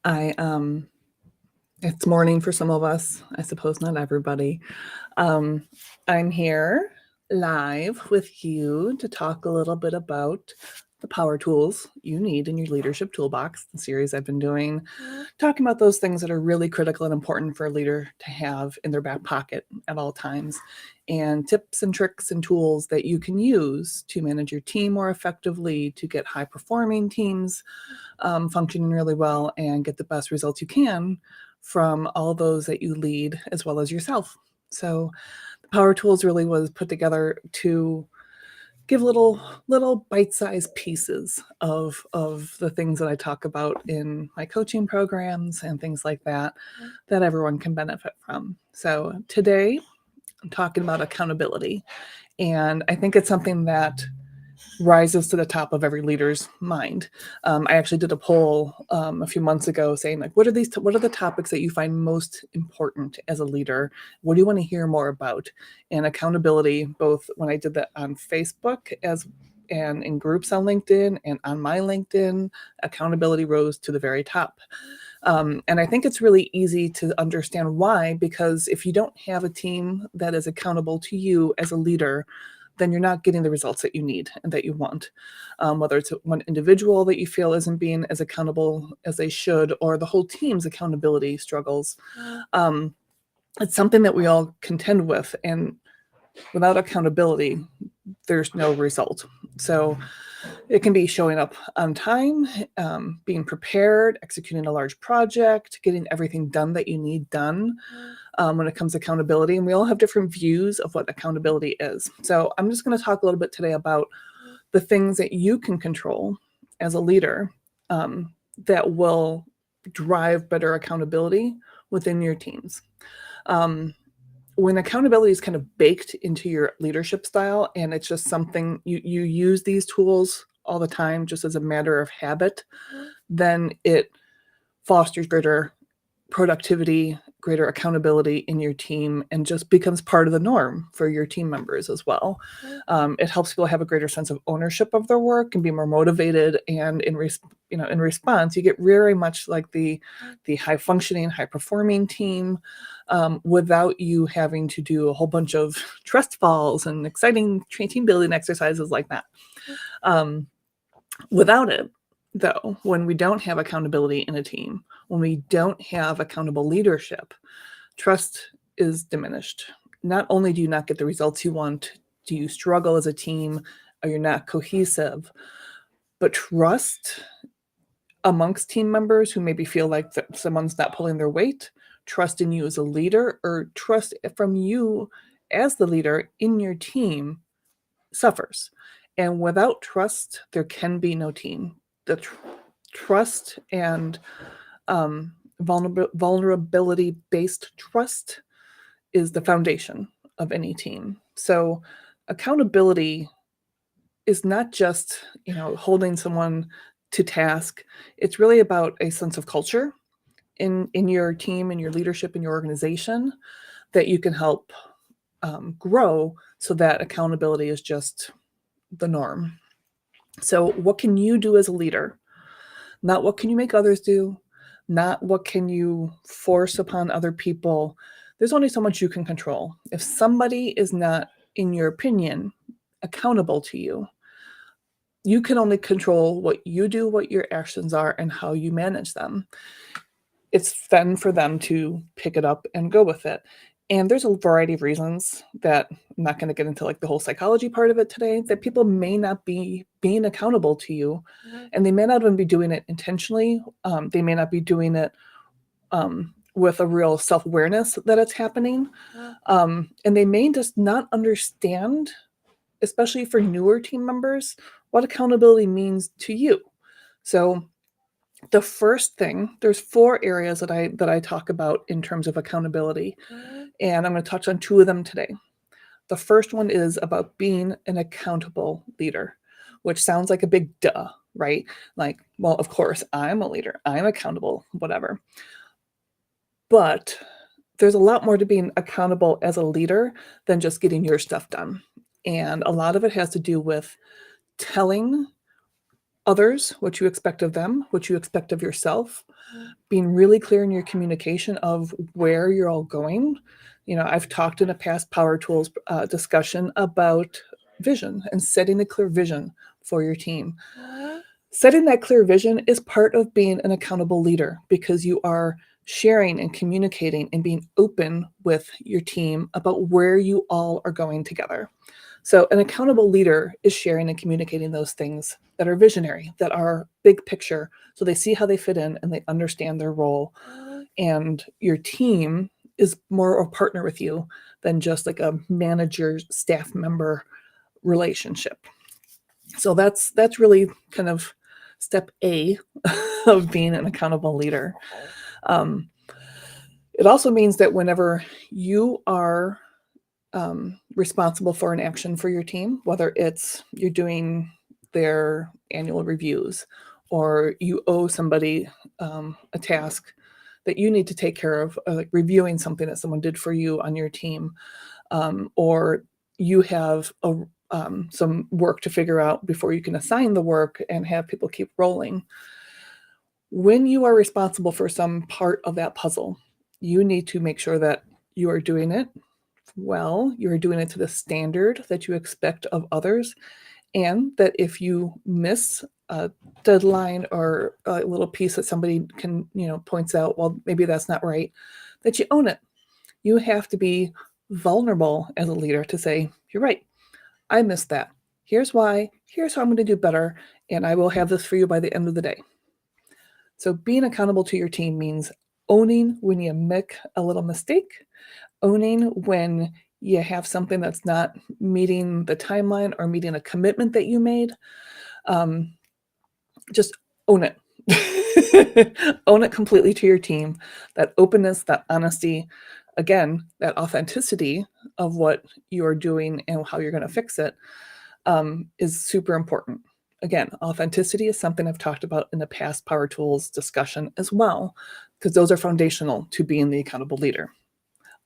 I It's morning for some of us, I suppose not everybody. Um, I'm here live with you to talk a little bit about the power tools you need in your leadership toolbox, the series I've been doing, talking about those things that are really critical and important for a leader to have in their back pocket at all times, and tips and tricks and tools that you can use to manage your team more effectively, to get high performing teams functioning really well and get the best results you can from all those that you lead as well as yourself. So the Power Tools really was put together to give little bite-sized pieces of the things that I talk about in my coaching programs and things like that that everyone can benefit from. So today I'm talking about accountability, and I think it's something that rises to the top of every leader's mind. I actually did a poll a few months ago saying, like, what are the topics that you find most important as a leader? What do you want to hear more about? And accountability, both when I did that on Facebook and in groups on LinkedIn and on my LinkedIn, accountability rose to the very top. And I think it's really easy to understand why, because if you don't have a team that is accountable to you as a leader, then you're not getting the results that you need and that you want. Whether it's one individual that you feel isn't being as accountable as they should, or the whole team's accountability struggles. Um, it's something that we all contend with, and without accountability, there's no result. So it can be showing up on time, being prepared, executing a large project, getting everything done that you need done when it comes to accountability. And we all have different views of what accountability is. So I'm just going to talk a little bit today about the things that you can control as a leader that will drive better accountability within your teams. Um, when accountability is kind of baked into your leadership style and it's just something you use these tools all the time just as a matter of habit, then it fosters greater productivity, greater accountability in your team, and just becomes part of the norm for your team members as well. It helps people have a greater sense of ownership of their work and be more motivated. And in response, you get very much like the high functioning, high performing team, without you having to do a whole bunch of trust falls and exciting team building exercises like that. Without it, though, when we don't have accountability in a team, when we don't have accountable leadership, trust is diminished. Not only do you not get the results you want, do you struggle as a team, or you're not cohesive, but trust amongst team members who maybe feel like that someone's not pulling their weight, trust in you as a leader, or trust from you as the leader in your team suffers. And without trust, there can be no team. The trust and vulnerability based trust is the foundation of any team. So, accountability is not just holding someone to task. It's really about a sense of culture in your team, in your leadership, in your organization that you can help grow so that accountability is just the norm. So, what can you do as a leader? Not what can you make others do, not what can you force upon other people. There's only so much you can control. If somebody is not, in your opinion, accountable to you, you can only control what you do, what your actions are, and how you manage them. It's then for them to pick it up and go with it. And there's a variety of reasons that I'm not going to get into like the whole psychology part of it today, that people may not be being accountable to you, and they may not even be doing it intentionally. They may not be doing it with a real self-awareness that it's happening. And they may just not understand, especially for newer team members, what accountability means to you. So the first thing, there's 4 areas that I talk about in terms of accountability, and I'm going to touch on 2 of them today. The first one is about being an accountable leader, which sounds like a big duh, right? Like, well, of course, I'm a leader, I'm accountable, whatever. But there's a lot more to being accountable as a leader than just getting your stuff done. And a lot of it has to do with telling others, what you expect of them, what you expect of yourself, being really clear in your communication of where you're all going. I've talked in a past Power Tools discussion about vision and setting a clear vision for your team. Setting that clear vision is part of being an accountable leader, because you are sharing and communicating and being open with your team about where you all are going together. So an accountable leader is sharing and communicating those things that are visionary, that are big picture, so they see how they fit in and they understand their role. And your team is more a partner with you than just like a manager staff member relationship. So that's really kind of step A of being an accountable leader. It also means that whenever you are responsible for an action for your team, whether it's you're doing their annual reviews, or you owe somebody a task that you need to take care of, like reviewing something that someone did for you on your team, or you have some work to figure out before you can assign the work and have people keep rolling. When you are responsible for some part of that puzzle, you need to make sure that you are doing it well, you're doing it to the standard that you expect of others, and that if you miss a deadline or a little piece that somebody can, points out, well, maybe that's not right, that you own it. You have to be vulnerable as a leader to say, you're right, I missed that. Here's why, here's how I'm going to do better, and I will have this for you by the end of the day. So being accountable to your team means owning when you make a little mistake, owning when you have something that's not meeting the timeline or meeting a commitment that you made. Just own it. Own it completely to your team. That openness, that honesty, again, that authenticity of what you're doing and how you're going to fix it is super important. Again, authenticity is something I've talked about in the past Power Tools discussion as well, because those are foundational to being the accountable leader.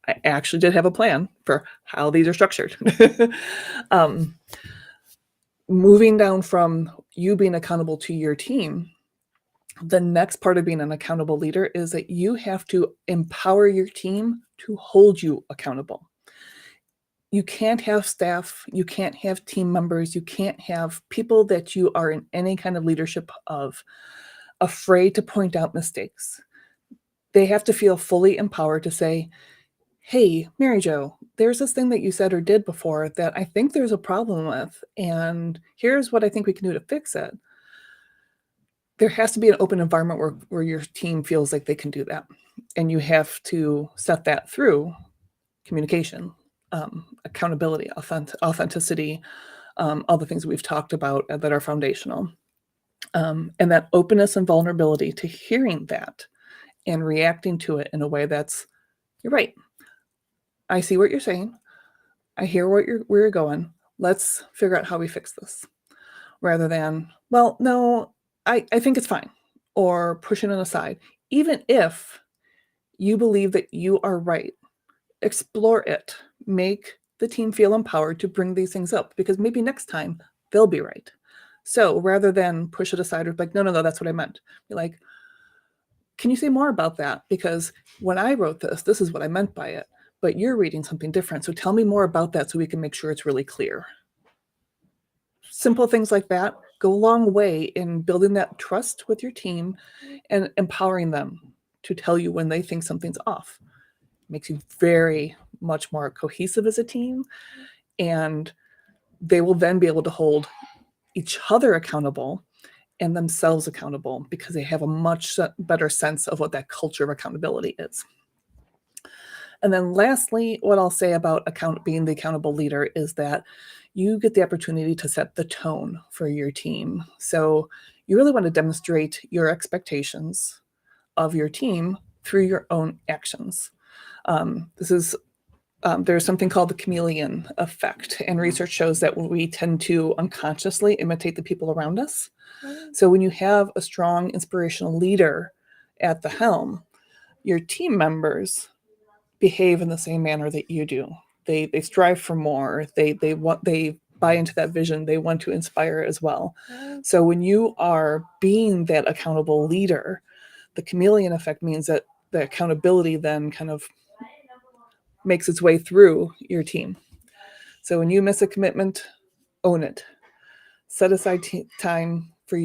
I actually did have a plan for how these are structured. Moving down from you being accountable to your team, the next part of being an accountable leader is that you have to empower your team to hold you accountable. You can't have staff, you can't have team members, you can't have people that you are in any kind of leadership of afraid to point out mistakes. They have to feel fully empowered to say, hey, Mary Jo, there's this thing that you said or did before that I think there's a problem with, and here's what I think we can do to fix it. There has to be an open environment where your team feels like they can do that. And you have to set that through communication, accountability, authenticity, all the things we've talked about that are foundational. And that openness and vulnerability to hearing that and reacting to it in a way that's, you're right. I see what you're saying. I hear where you're going. Let's figure out how we fix this. Rather than, well, no, I think it's fine. Or pushing it aside. Even if you believe that you are right, explore it. Make the team feel empowered to bring these things up, because maybe next time they'll be right. So rather than push it aside or like, no, that's what I meant. Be like, can you say more about that? Because when I wrote this is what I meant by it. But you're reading something different. So tell me more about that so we can make sure it's really clear. Simple things like that go a long way in building that trust with your team and empowering them to tell you when they think something's off. It makes you very much more cohesive as a team, and they will then be able to hold each other accountable and themselves accountable, because they have a much better sense of what that culture of accountability is. And then lastly, what I'll say about being the accountable leader is that you get the opportunity to set the tone for your team. So you really want to demonstrate your expectations of your team through your own actions. There's something called the Chameleon Effect, and research shows that we tend to unconsciously imitate the people around us. So when you have a strong inspirational leader at the helm, your team members behave in the same manner that you do. They strive for more. They buy into that vision. They want to inspire as well. So when you are being that accountable leader, the chameleon effect means that the accountability then kind of makes its way through your team. So when you miss a commitment, own it. Set aside time for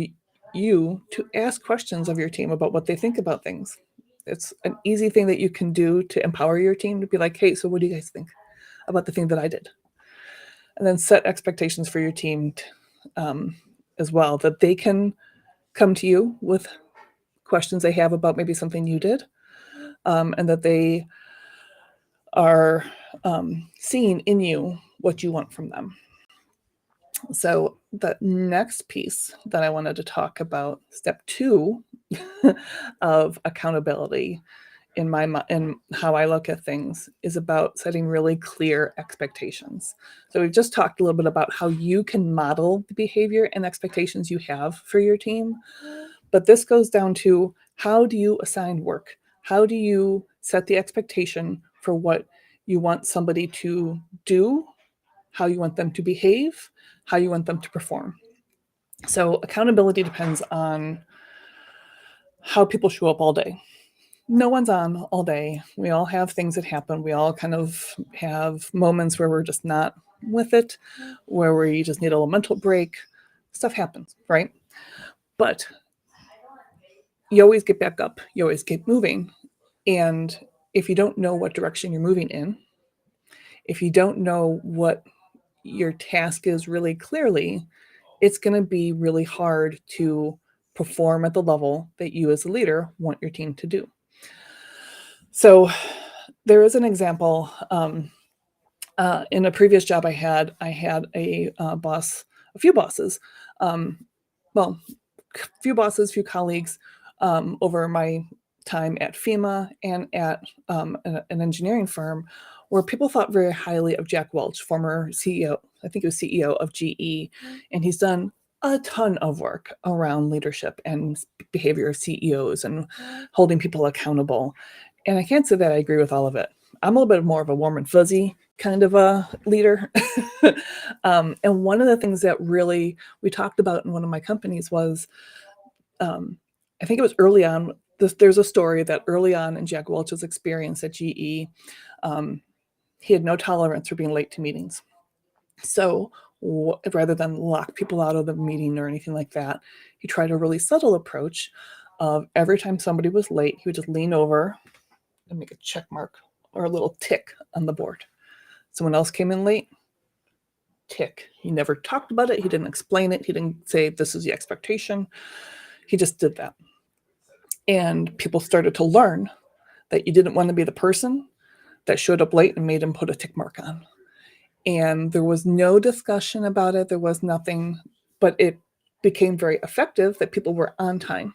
you to ask questions of your team about what they think about things. It's an easy thing that you can do to empower your team to be like, hey, so what do you guys think about the thing that I did? And then set expectations for your team as well, that they can come to you with questions they have about maybe something you did, and that they are seeing in you what you want from them. So the next piece that I wanted to talk about, step 2 of accountability in how I look at things, is about setting really clear expectations. So we've just talked a little bit about how you can model the behavior and expectations you have for your team, but this goes down to, how do you assign work? How do you set the expectation for what you want somebody to do, how you want them to behave, how you want them to perform? So accountability depends on how people show up all day. No one's on all day. We all have things that happen. We all kind of have moments where we're just not with it, where we just need a little mental break. Stuff happens, right? But you always get back up. You always keep moving. And if you don't know what direction you're moving in, if you don't know what your task is really clearly, it's going to be really hard to perform at the level that you as a leader want your team to do. So there is an example. In a previous job I had a boss, a few bosses, well, few bosses, few colleagues over my time at FEMA and at an engineering firm, where people thought very highly of Jack Welch, former CEO. I think he was CEO of GE, and he's done a ton of work around leadership and behavior of CEOs and holding people accountable. And I can't say that I agree with all of it. I'm a little bit more of a warm and fuzzy kind of a leader. And one of the things that really we talked about in one of my companies was, I think it was early on, there's a story that early on in Jack Welch's experience at GE, he had no tolerance for being late to meetings. So rather than lock people out of the meeting or anything like that, he tried a really subtle approach of, every time somebody was late, he would just lean over and make a check mark or a little tick on the board. Someone else came in late, tick. He never talked about it. He didn't explain it. He didn't say, this is the expectation. He just did that. And people started to learn that you didn't want to be the person that showed up late and made him put a tick mark on. And there was no discussion about it. There was nothing, but it became very effective that people were on time.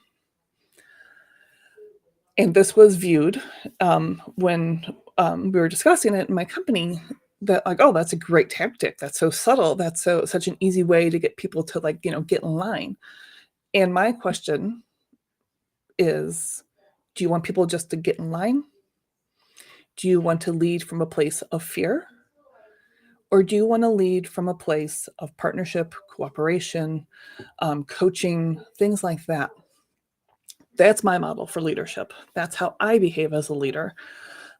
And this was viewed when we were discussing it in my company, that like, oh, that's a great tactic. That's so subtle. That's such an easy way to get people to get in line. And my question is, do you want people just to get in line? Do you want to lead from a place of fear? Or do you want to lead from a place of partnership, cooperation, coaching, things like that? That's my model for leadership. That's how I behave as a leader.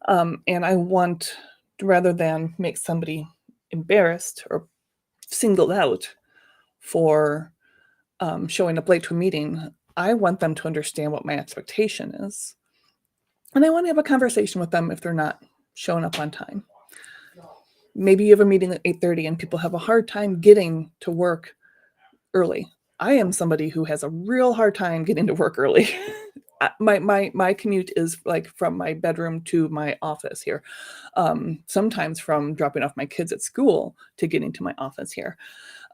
And I want, rather than make somebody embarrassed or singled out for showing up late to a meeting, I want them to understand what my expectation is. And I want to have a conversation with them if they're not showing up on time. Maybe you have a meeting at 8:30 and people have a hard time getting to work early. I am somebody who has a real hard time getting to work early. My commute is like from my bedroom to my office here. Sometimes from dropping off my kids at school to getting to my office here.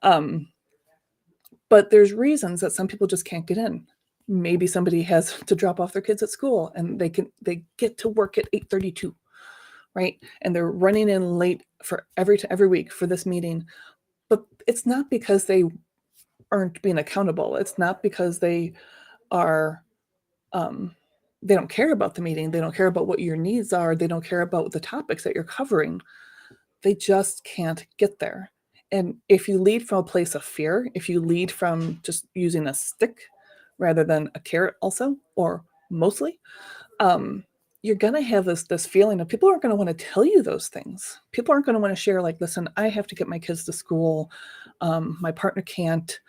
But there's reasons that some people just can't get in. Maybe somebody has to drop off their kids at school and they get to work at 8:32, right? And they're running in late for every week for this meeting. But it's not because they aren't being accountable. It's not because they are they don't care about the meeting. They don't care about what your needs are. They don't care about the topics that you're covering. They just can't get there. And if you lead from a place of fear, if you lead from just using a stick rather than a carrot also, or mostly, um, you're gonna have this feeling of people aren't gonna want to tell you those things. People aren't gonna want to share, like, listen, I have to get my kids to school. My partner can't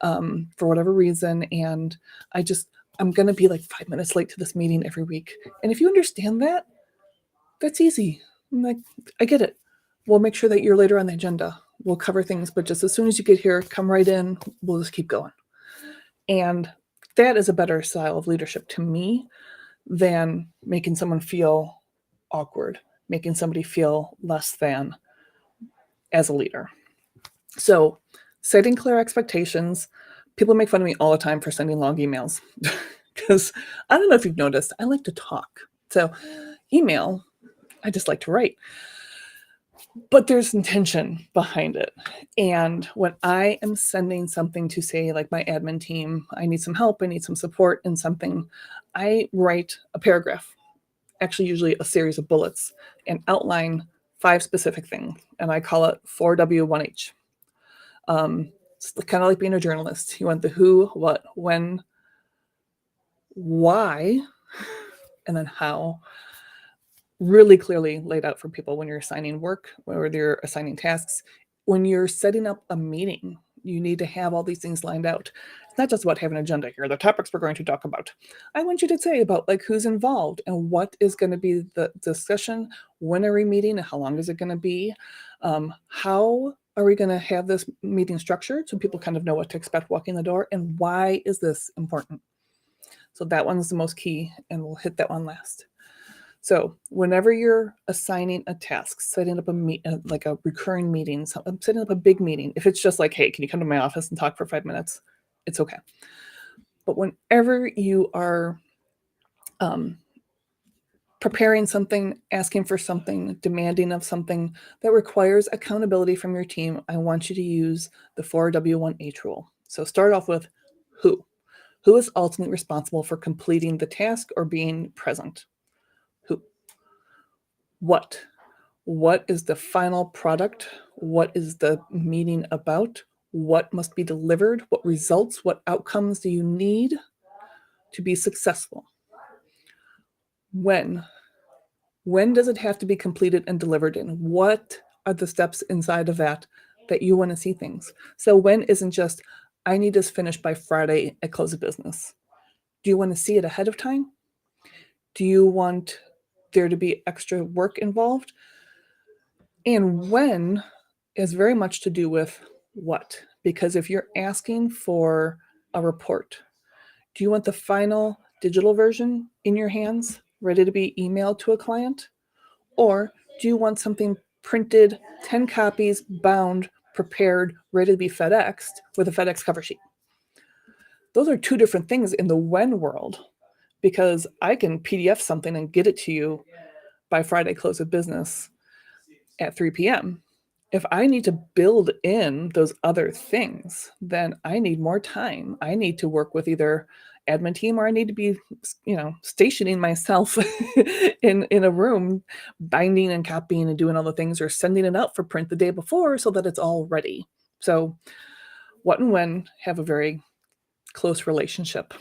for whatever reason, and I just I'm gonna be like 5 minutes late to this meeting every week. And if you understand that, that's easy. I'm like, I get it. We'll make sure that you're later on the agenda. We'll cover things, but just as soon as you get here, come right in. We'll just keep going. And that is a better style of leadership to me than making someone feel awkward, making somebody feel less than as a leader. So, setting clear expectations. People make fun of me all the time for sending long emails because I don't know if you've noticed, I like to talk. So, email, I just like to write. But there's intention behind it. And when I am sending something to, say, like my admin team, I need some help, I need some support in something, I write a paragraph, actually usually a series of bullets, and outline 5 specific things. And I call it 4W1H. It's kind of like being a journalist. You want the who, what, when, why, and then how, really clearly laid out for people when you're assigning work, whether you're assigning tasks. When you're setting up a meeting, you need to have all these things lined out. It's not just about having an agenda. Here are the topics we're going to talk about. I want you to say about, like, who's involved and what is going to be the discussion, when are we meeting, and how long is it going to be, how are we going to have this meeting structured so people kind of know what to expect walking the door, and why is this important. So that one's the most key, and we'll hit that one last. So whenever you're assigning a task, setting up like a recurring meeting, setting up a big meeting, if it's just like, hey, can you come to my office and talk for 5 minutes? It's okay. But whenever you are preparing something, asking for something, demanding of something that requires accountability from your team, I want you to use the 4W1H rule. So start off with who. Who is ultimately responsible for completing the task or being present? Who? What? What is the final product? What is the meeting about? What must be delivered? What results, what outcomes do you need to be successful? When? When does it have to be completed and delivered in? What are the steps inside of that you want to see things? So when isn't just, I need this finished by Friday at close of business. Do you want to see it ahead of time? Do you want there to be extra work involved? And when is very much to do with what. Because if you're asking for a report, do you want the final digital version in your hands, ready to be emailed to a client? Or do you want something printed, 10 copies, bound, prepared, ready to be FedExed with a FedEx cover sheet? Those are 2 different things in the when world, because I can PDF something and get it to you by Friday close of business at 3 p.m. If I need to build in those other things, then I need more time. I need to work with either admin team, or I need to be, stationing myself in a room, binding and copying and doing all the things, or sending it out for print the day before so that it's all ready. So what and when have a very close relationship.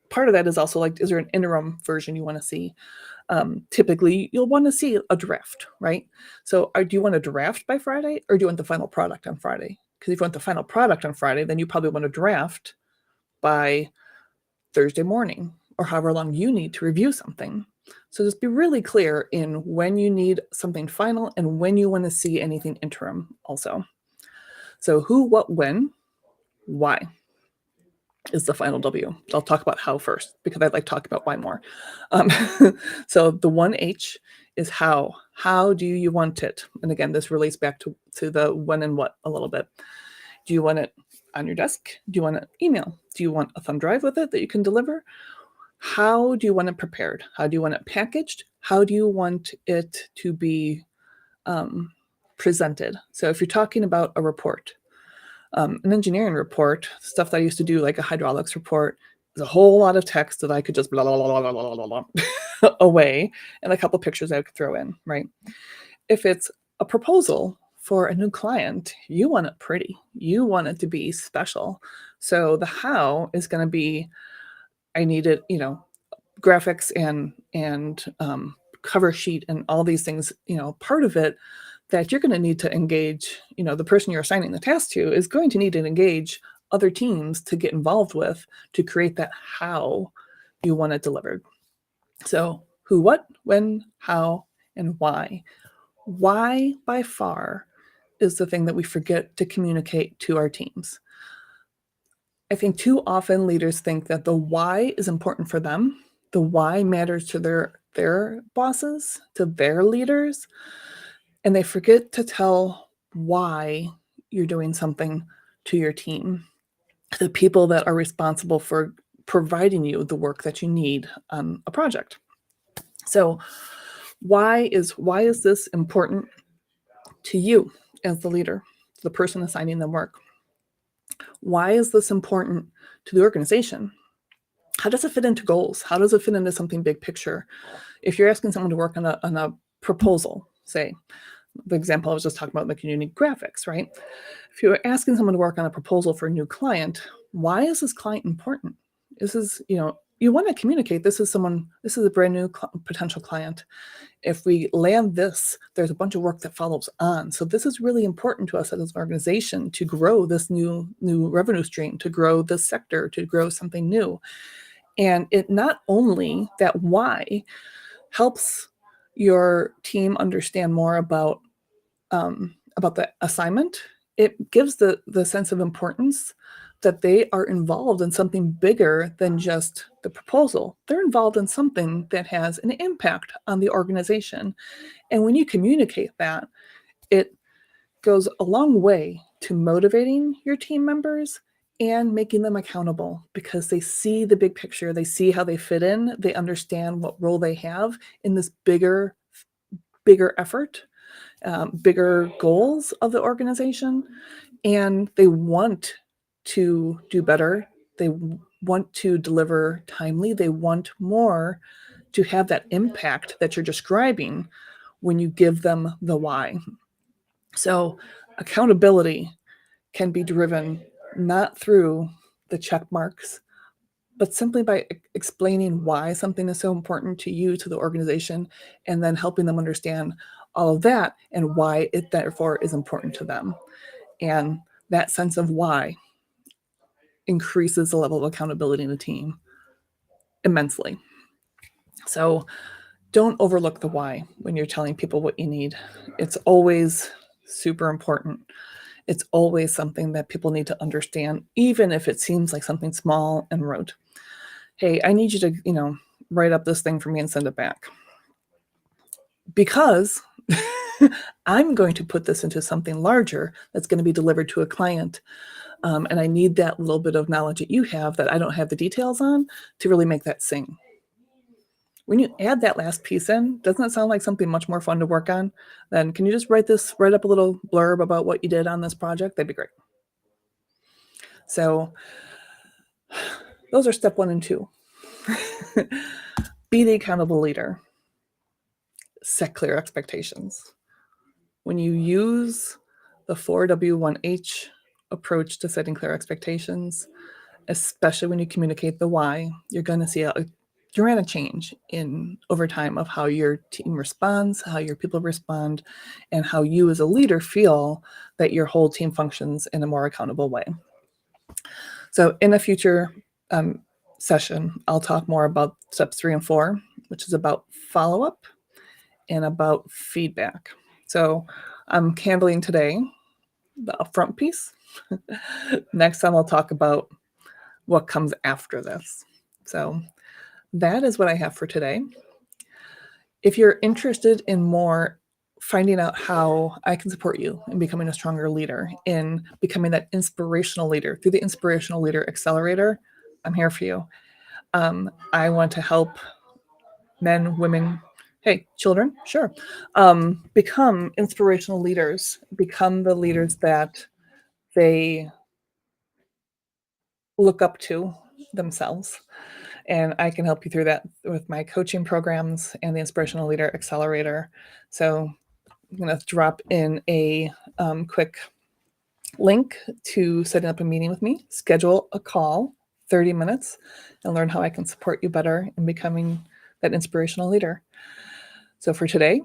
Part of that is also, like, is there an interim version you want to see? Typically you'll want to see a draft, right? So do you want a draft by Friday, or do you want the final product on Friday? Because if you want the final product on Friday, then you probably want a draft by Thursday morning, or however long you need to review something. So just be really clear in when you need something final and when you want to see anything interim also. So who, what, when, why is the final W. I'll talk about how first, because I'd like to talk about why more. So the 1H is how. How do you want it? And again, this relates back to the when and what a little bit. Do you want it on your desk? Do you want it email? Do you want a thumb drive with it that you can deliver? How do you want it prepared? How do you want it packaged? How do you want it to be presented? So if you're talking about a report, an engineering report, stuff that I used to do, like a hydraulics report, is a whole lot of text that I could just blah, blah, blah, blah, blah, blah, blah, away, and a couple pictures I could throw in, right? If it's a proposal for a new client, you want it pretty. You want it to be special. So the how is going to be, I needed, graphics and cover sheet and all these things. Part of it that you're going to need to engage. The person you're assigning the task to is going to need to engage other teams to get involved with to create that how you want it delivered. So who, what, when, how, and why. Why, by far, is the thing that we forget to communicate to our teams. I think too often leaders think that the why is important for them. The why matters to their bosses, to their leaders, and they forget to tell why you're doing something to your team, the people that are responsible for providing you the work that you need on a project. So why is this important to you as the leader, the person assigning them work? Why is this important to the organization? How does it fit into goals? How does it fit into something big picture? If you're asking someone to work on a proposal, say, the example I was just talking about, like you need graphics, right? If you're asking someone to work on a proposal for a new client, why is this client important? This is, you want to communicate, this is a brand new potential client. If we land this, there's a bunch of work that follows on. So this is really important to us as an organization to grow this new revenue stream, to grow this sector, to grow something new. And it not only that why helps your team understand more about the assignment, it gives the sense of importance that they are involved in something bigger than just the proposal. They're involved in something that has an impact on the organization. And when you communicate that, it goes a long way to motivating your team members and making them accountable because they see the big picture. They see how they fit in. They understand what role they have in this bigger effort, bigger goals of the organization. And they want to do better. They want to deliver timely. They want more to have that impact that you're describing when you give them the why. So accountability can be driven not through the check marks, but simply by explaining why something is so important to you, to the organization, and then helping them understand all of that and why it therefore is important to them. And that sense of why increases the level of accountability in the team immensely. So don't overlook the why when you're telling people what you need. It's always super important. It's always something that people need to understand, even if it seems like something small and rote. Hey, I need you to, write up this thing for me and send it back. Because I'm going to put this into something larger that's going to be delivered to a client. And I need that little bit of knowledge that you have that I don't have the details on to really make that sing. When you add that last piece in, doesn't it sound like something much more fun to work on? Then can you just write up a little blurb about what you did on this project? That'd be great. So those are step 1 and 2. Be the accountable leader. Set clear expectations. When you use the 4W1H approach to setting clear expectations, especially when you communicate the why, you're going to see a dramatic change over time of how your team responds, how your people respond, and how you as a leader feel that your whole team functions in a more accountable way. So in a future session, I'll talk more about steps 3 and 4, which is about follow-up and about feedback. So I'm handling today the upfront piece. Next time I'll talk about what comes after this. So that is what I have for today. If you're interested in more finding out how I can support you in becoming a stronger leader, in becoming that inspirational leader through the Inspirational Leader Accelerator, I'm here for you. I want to help men, women, children, sure, become inspirational leaders, become the leaders that they look up to themselves. And I can help you through that with my coaching programs and the Inspirational Leader Accelerator. So I'm going to drop in a quick link to setting up a meeting with me, schedule a call, 30 minutes, and learn how I can support you better in becoming that inspirational leader. So for today,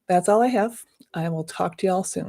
that's all I have. I will talk to you all soon.